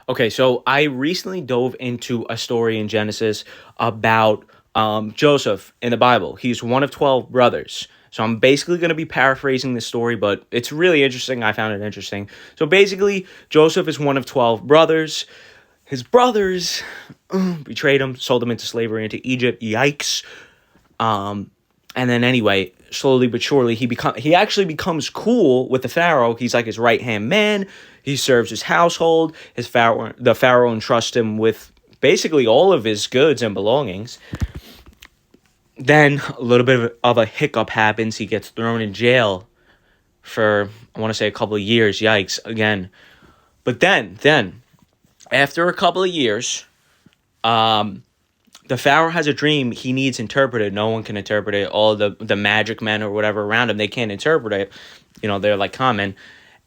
Okay, so I recently dove into a story in Genesis about Joseph in the Bible. He's one of 12 brothers. So I'm basically going to be paraphrasing this story, but it's really interesting. I found it interesting. So basically, Joseph is one of 12 brothers. His brothers betrayed him, sold him into slavery into Egypt. Yikes. And then anyway, slowly but surely, he actually becomes cool with the Pharaoh. He's like his right hand man. He serves his household. The Pharaoh entrusts him with basically all of his goods and belongings. Then a little bit of a hiccup happens. He gets thrown in jail for, I want to say, a couple of years. Yikes, again. But then after a couple of years, the Pharaoh has a dream he needs interpreted. No one can interpret it. All the magic men or whatever around him, they can't interpret it. They're like common.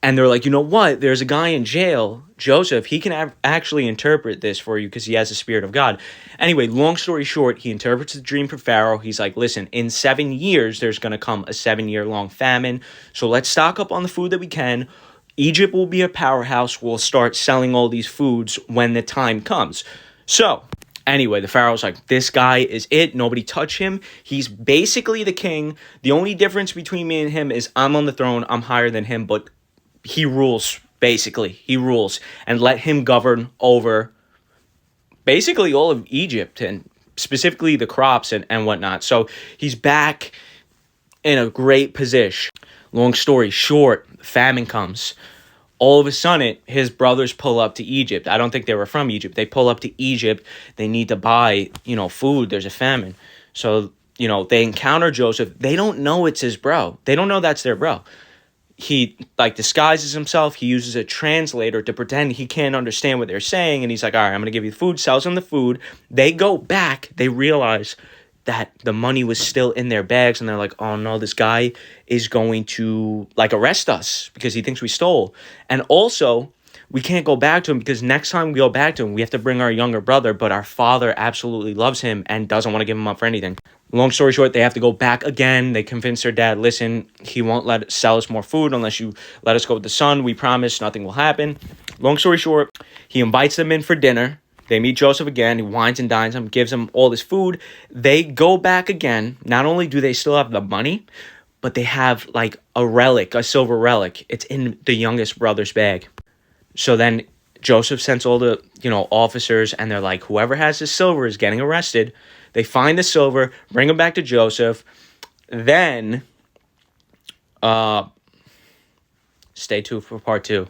And they're like, you know what? There's a guy in jail, Joseph. He can actually interpret this for you because he has the Spirit of God. Anyway, long story short, he interprets the dream for Pharaoh. He's like, listen, in 7 years, there's going to come a 7-year-long famine. So let's stock up on the food that we can. Egypt will be a powerhouse. We'll start selling all these foods when the time comes. So anyway, the Pharaoh's like, this guy is it. Nobody touch him. He's basically the king. The only difference between me and him is I'm on the throne. I'm higher than him, but he rules, basically. He rules. And let him govern over basically all of Egypt and specifically the crops and whatnot. So he's back in a great position. Long story short, famine comes. All of a sudden, his brothers pull up to Egypt. I don't think they were from Egypt. They pull up to Egypt. They need to buy, food. There's a famine. So, they encounter Joseph. They don't know it's his bro. They don't know that's their bro. He, disguises himself. He uses a translator to pretend he can't understand what they're saying. And he's like, all right, I'm going to give you the food. Sells them the food. They go back. They realize that the money was still in their bags, and they're like, oh no, this guy is going to arrest us because he thinks we stole. And also, we can't go back to him because next time we go back to him, we have to bring our younger brother, but our father absolutely loves him and doesn't want to give him up for anything. Long story short, they have to go back again. They convince their dad, listen, he won't sell us more food unless you let us go with the son. We promise nothing will happen. Long story short, he invites them in for dinner. They meet Joseph again. He wines and dines them, gives them all this food. They go back again. Not only do they still have the money, but they have a relic, a silver relic. It's in the youngest brother's bag. So then Joseph sends all the, officers, and they're like, whoever has the silver is getting arrested. They find the silver, bring him back to Joseph. Then, stay tuned for part 2.